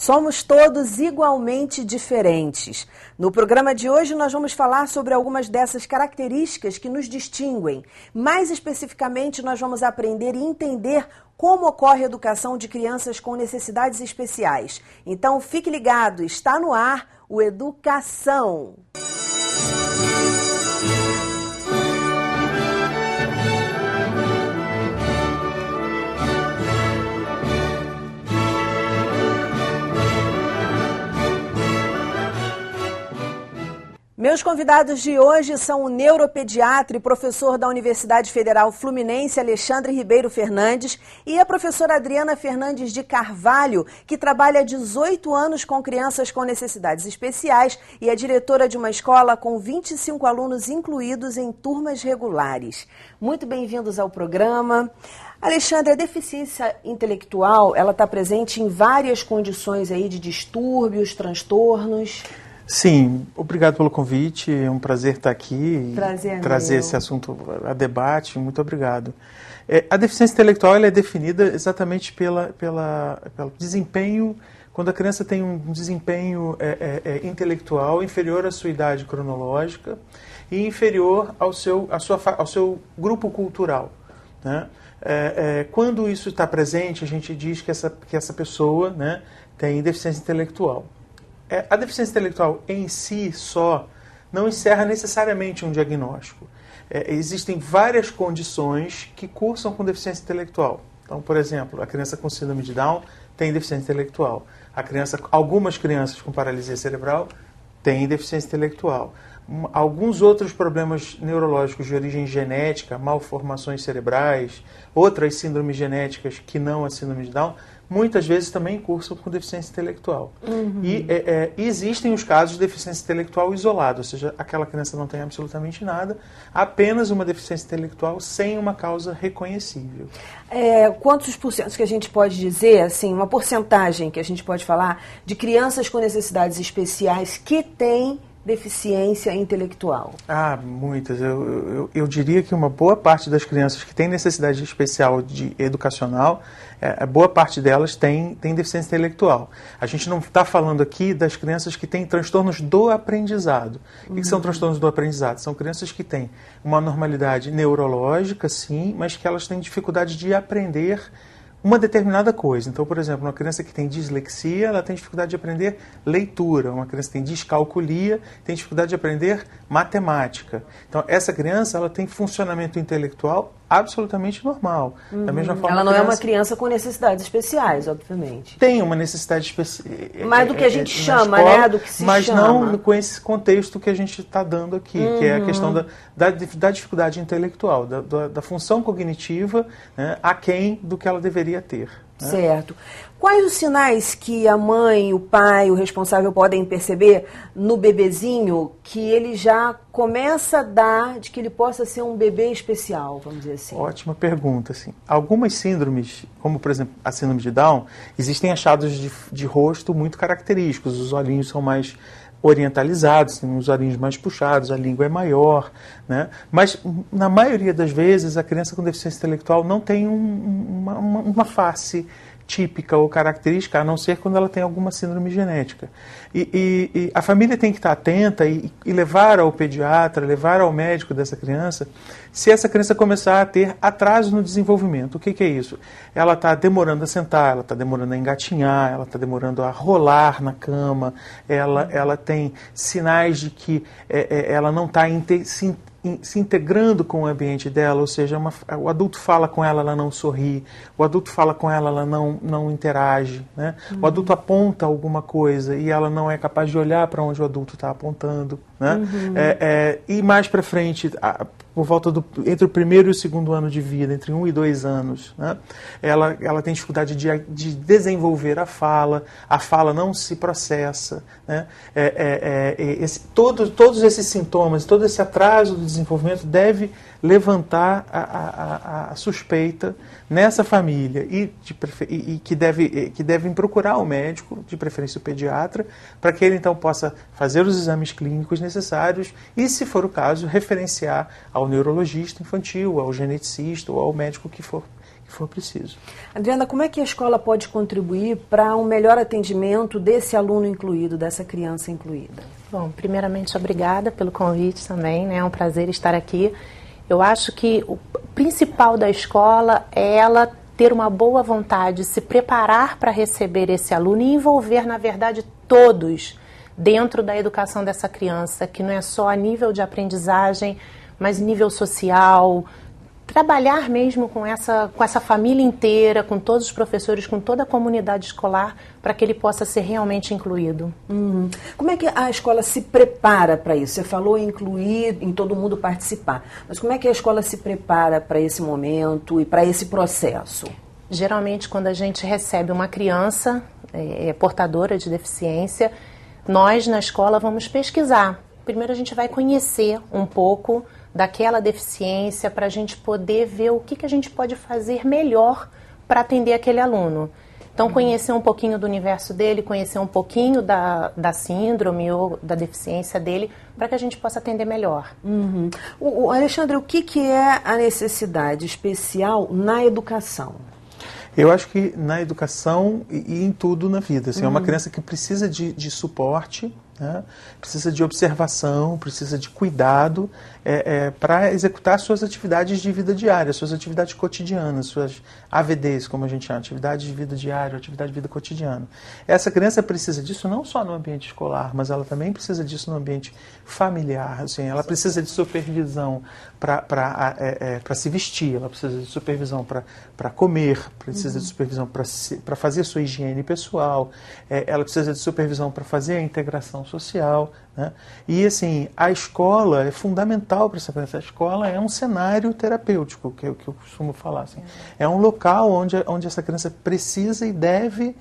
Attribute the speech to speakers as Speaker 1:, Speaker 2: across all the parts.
Speaker 1: Somos todos igualmente diferentes. No programa de hoje nós vamos falar sobre algumas dessas características que nos distinguem. Mais especificamente, nós vamos aprender e entender como ocorre a educação de crianças com necessidades especiais. Então fique ligado, está no ar o Educação. Meus convidados de hoje são o neuropediatra e professor da Universidade Federal Fluminense, Alexandre Ribeiro Fernandes, e a professora Adriana Fernandes de Carvalho, que trabalha há 18 anos com crianças com necessidades especiais e é diretora de uma escola com 25 alunos incluídos em turmas regulares. Muito bem-vindos ao programa. Alexandre, a deficiência intelectual, ela está presente em várias condições aí de distúrbios, transtornos.
Speaker 2: Sim, obrigado pelo convite, é um prazer estar aqui e trazer esse assunto a debate, muito obrigado. A deficiência intelectual ela é definida exatamente pelo desempenho, quando a criança tem um desempenho intelectual inferior à sua idade cronológica e inferior ao seu grupo cultural, né? Quando isso está presente, a gente diz que essa pessoa, né, tem deficiência intelectual. A deficiência intelectual em si só não encerra necessariamente um diagnóstico. Existem várias condições que cursam com deficiência intelectual. Então, por exemplo, a criança com síndrome de Down tem deficiência intelectual. Algumas crianças com paralisia cerebral têm deficiência intelectual. Alguns outros problemas neurológicos de origem genética, malformações cerebrais, outras síndromes genéticas que não a síndrome de Down, muitas vezes também cursam com deficiência intelectual. Uhum. E existem os casos de deficiência intelectual isolada, ou seja, aquela criança não tem absolutamente nada, apenas uma deficiência intelectual sem uma causa reconhecível.
Speaker 1: Quantos por cento que a gente pode dizer, assim, uma porcentagem que a gente pode falar de crianças com necessidades especiais que têm deficiência intelectual?
Speaker 2: Muitas. Eu diria que uma boa parte das crianças que têm necessidade especial educacional, boa parte delas tem deficiência intelectual. A gente não está falando aqui das crianças que têm transtornos do aprendizado. O que são transtornos do aprendizado? São crianças que têm uma normalidade neurológica, sim, mas que elas têm dificuldade de aprender uma determinada coisa. Então, por exemplo, uma criança que tem dislexia, ela tem dificuldade de aprender leitura. Uma criança que tem descalculia, tem dificuldade de aprender matemática. Então, essa criança, ela tem funcionamento intelectual absolutamente normal. Da mesma forma,
Speaker 1: ela não é uma criança com necessidades especiais, obviamente.
Speaker 2: Tem uma necessidade especial.
Speaker 1: Mais do que a gente chama,
Speaker 2: escola,
Speaker 1: né? Do que se
Speaker 2: mas
Speaker 1: chama.
Speaker 2: Não com esse contexto que a gente está dando aqui, que é a questão da dificuldade intelectual, da função cognitiva, né, aquém do que ela deveria ter. Né?
Speaker 1: Certo. Quais os sinais que a mãe, o pai, o responsável podem perceber no bebezinho que ele já começa a dar de que ele possa ser um bebê especial, vamos dizer assim?
Speaker 2: Ótima pergunta. Assim. Algumas síndromes, como por exemplo a síndrome de Down, existem achados de rosto muito característicos. Os olhinhos são mais orientalizados, tem uns olhinhos mais puxados, a língua é maior, né? Mas na maioria das vezes a criança com deficiência intelectual não tem uma face típica ou característica, a não ser quando ela tem alguma síndrome genética. E a família tem que estar atenta e levar ao pediatra, levar ao médico dessa criança, se essa criança começar a ter atraso no desenvolvimento. O que é isso? Ela está demorando a sentar, ela está demorando a engatinhar, ela está demorando a rolar na cama, ela tem sinais de que ela não está se integrando com o ambiente dela, ou seja, o adulto fala com ela, ela não sorri, o adulto fala com ela, ela não interage, né? O adulto aponta alguma coisa e ela não é capaz de olhar para onde o adulto está apontando, né? E mais para frente, por volta entre o primeiro e o segundo ano de vida, entre 1 e 2 anos, né? Ela tem dificuldade de desenvolver a fala não se processa, né? Todos esses sintomas, todo esse atraso do desenvolvimento deve levantar a suspeita nessa família e que devem procurar o médico, de preferência o pediatra, para que ele então possa fazer os exames clínicos necessários e, se for o caso, referenciar ao neurologista infantil, ao geneticista ou ao médico que for for preciso.
Speaker 1: Adriana, como é que a escola pode contribuir para um melhor atendimento desse aluno incluído, dessa criança incluída?
Speaker 3: Bom, primeiramente, obrigada pelo convite também, né? É um prazer estar aqui. Eu acho que o principal da escola é ela ter uma boa vontade, se preparar para receber esse aluno e envolver, na verdade, todos dentro da educação dessa criança, que não é só a nível de aprendizagem, mas nível social, trabalhar mesmo com essa família inteira, com todos os professores, com toda a comunidade escolar, para que ele possa ser realmente incluído.
Speaker 1: Como é que a escola se prepara para isso? Você falou em incluir, em todo mundo participar, mas como é que a escola se prepara para esse momento e para esse processo?
Speaker 3: Geralmente, quando a gente recebe uma criança portadora de deficiência, nós na escola vamos pesquisar. Primeiro a gente vai conhecer um pouco daquela deficiência para a gente poder ver o que a gente pode fazer melhor para atender aquele aluno. Então, conhecer um pouquinho do universo dele, conhecer um pouquinho da síndrome ou da deficiência dele, para que a gente possa atender melhor.
Speaker 1: Alexandre, o que é a necessidade especial na educação?
Speaker 2: Eu acho que na educação e em tudo na vida. Assim, é uma criança que precisa de suporte, né? Precisa de observação, precisa de cuidado para executar suas atividades de vida diária, suas atividades cotidianas, suas AVDs, como a gente chama, atividade de vida diária, atividade de vida cotidiana. Essa criança precisa disso não só no ambiente escolar, mas ela também precisa disso no ambiente familiar. Assim, ela precisa de supervisão para se vestir, ela precisa de supervisão para comer, precisa de supervisão para fazer sua higiene pessoal, ela precisa de supervisão para fazer a integração social, né? E assim, a escola é fundamental para essa criança. A escola é um cenário terapêutico, que eu costumo falar. Assim. É um local onde essa criança precisa e deve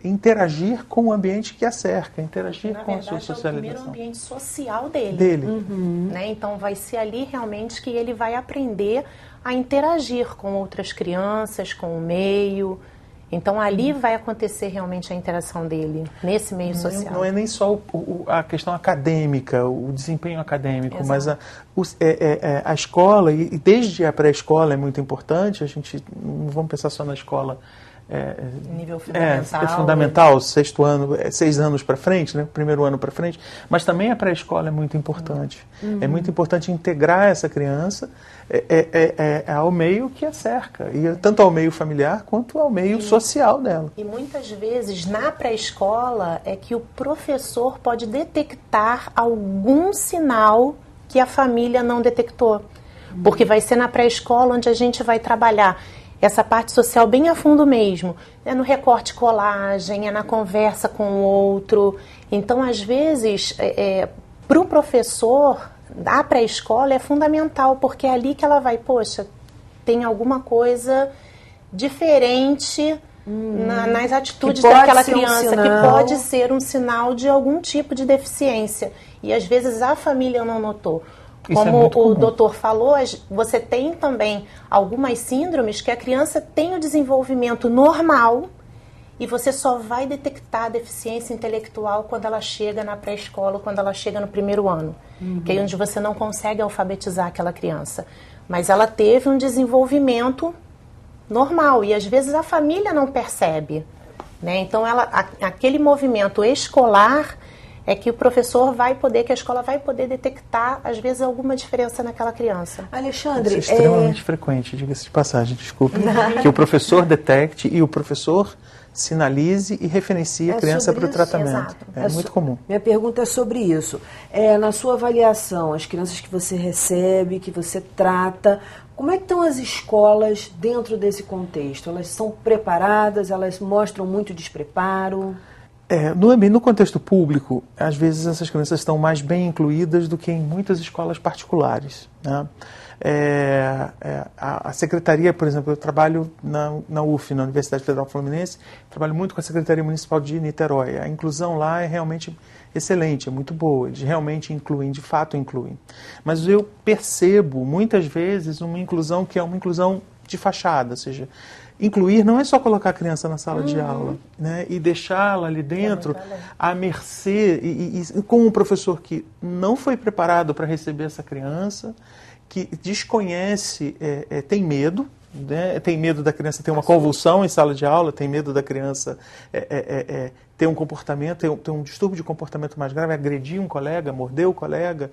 Speaker 2: interagir com o ambiente que a cerca, interagir com a sua socialização.
Speaker 3: É o primeiro ambiente social dele. Né? Então vai ser ali realmente que ele vai aprender a interagir com outras crianças, com o meio. Então ali vai acontecer realmente a interação dele, nesse meio social.
Speaker 2: Não é nem só a questão acadêmica, o desempenho acadêmico, exato, mas a escola, e desde a pré-escola é muito importante, a gente não vamos pensar só na escola
Speaker 3: nível fundamental.
Speaker 2: É fundamental, 6º ano, 6 anos para frente, né? Primeiro ano para frente, mas também a pré-escola é muito importante. É muito importante integrar essa criança ao meio que a cerca, e tanto ao meio familiar quanto ao meio social dela.
Speaker 3: E muitas vezes na pré-escola é que o professor pode detectar algum sinal que a família não detectou, porque vai ser na pré-escola onde a gente vai trabalhar essa parte social bem a fundo mesmo. É no recorte colagem, é na conversa com o outro. Então, às vezes, para o professor da pré-escola é fundamental, porque é ali que ela vai, poxa, tem alguma coisa diferente nas atitudes daquela criança, que pode ser um sinal de algum tipo de deficiência. E, às vezes, a família não notou. Como o doutor falou, você tem também algumas síndromes que a criança tem o desenvolvimento normal e você só vai detectar a deficiência intelectual quando ela chega na pré-escola, quando ela chega no 1º ano, que é onde você não consegue alfabetizar aquela criança. Mas ela teve um desenvolvimento normal e às vezes a família não percebe, né? Então, aquele movimento escolar é que o professor vai poder, que a escola vai poder detectar, às vezes, alguma diferença naquela criança.
Speaker 1: Alexandre,
Speaker 2: isso é extremamente frequente, diga-se de passagem, desculpe, que o professor detecte e o professor sinalize e referencie a criança para o tratamento. É muito comum.
Speaker 1: Minha pergunta é sobre isso. Na sua avaliação, as crianças que você recebe, que você trata, como é que estão as escolas dentro desse contexto? Elas são preparadas? Elas mostram muito despreparo?
Speaker 2: No contexto público, às vezes essas crianças estão mais bem incluídas do que em muitas escolas particulares, né? A secretaria, por exemplo, eu trabalho na UF, na Universidade Federal Fluminense, trabalho muito com a Secretaria Municipal de Niterói. A inclusão lá é realmente excelente, é muito boa, eles realmente incluem, de fato incluem. Mas eu percebo, muitas vezes, uma inclusão que é uma inclusão de fachada, ou seja, incluir não é só colocar a criança na sala de aula, né, e deixá-la ali dentro à mercê, e com um professor que não foi preparado para receber essa criança, que desconhece, tem medo, né? Tem medo da criança ter uma convulsão em sala de aula, tem medo da criança ter um comportamento, ter um distúrbio de comportamento mais grave, agredir um colega, morder o colega,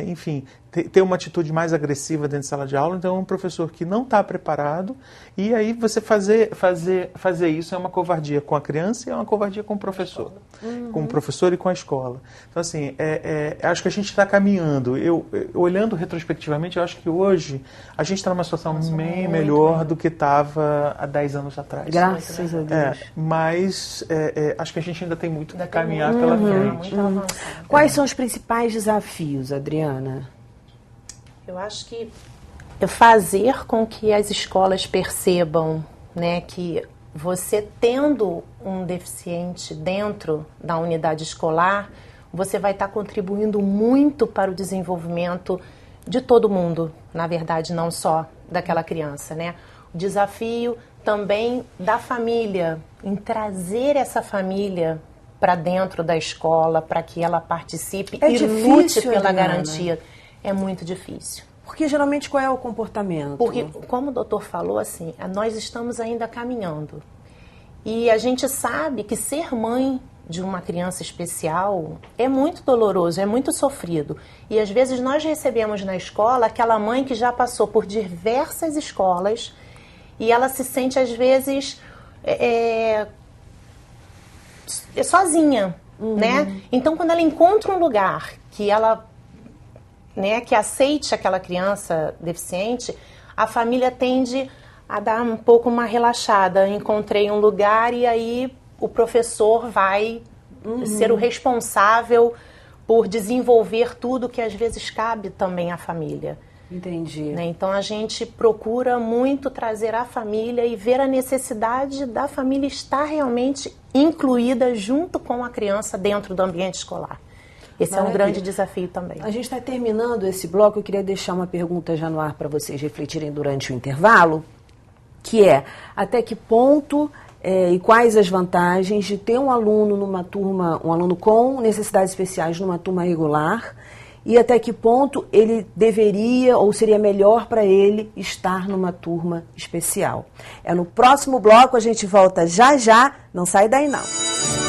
Speaker 2: enfim, ter uma atitude mais agressiva dentro de sala de aula. Então é um professor que não está preparado, e aí você fazer isso é uma covardia com a criança e é uma covardia com o professor, com o professor e com a escola. Então assim, acho que a gente está caminhando. Olhando retrospectivamente, eu acho que hoje a gente está numa situação bem melhor do que estava há 10 anos atrás.
Speaker 1: Graças a Deus.
Speaker 2: Mas acho que a gente ainda tem muito que caminhar pela frente.
Speaker 1: Quais são os principais desafios, Adriana?
Speaker 3: Eu acho que fazer com que as escolas percebam, né, que você tendo um deficiente dentro da unidade escolar, você vai estar contribuindo muito para o desenvolvimento de todo mundo, na verdade, não só daquela criança, né? O desafio também da família, em trazer essa família para dentro da escola, para que ela participe e lute pela garantia. É muito difícil.
Speaker 1: Porque geralmente qual é o comportamento?
Speaker 3: Porque, como o doutor falou, assim, nós estamos ainda caminhando. E a gente sabe que ser mãe de uma criança especial é muito doloroso, é muito sofrido. E às vezes nós recebemos na escola aquela mãe que já passou por diversas escolas e ela se sente às vezes sozinha, né? Então quando ela encontra um lugar que ela, né, que aceite aquela criança deficiente, a família tende a dar um pouco uma relaxada. Encontrei um lugar e aí o professor vai ser o responsável por desenvolver tudo que às vezes cabe também à família.
Speaker 1: Entendi.
Speaker 3: Né? Então a gente procura muito trazer a família e ver a necessidade da família estar realmente incluída junto com a criança dentro do ambiente escolar. Esse é um grande desafio também.
Speaker 1: A gente está terminando esse bloco. Eu queria deixar uma pergunta já no ar para vocês refletirem durante o intervalo, que é: até que ponto e quais as vantagens de ter um aluno numa turma, um aluno com necessidades especiais numa turma regular, e até que ponto ele deveria ou seria melhor para ele estar numa turma especial? No próximo bloco, a gente volta já já. Não sai daí não.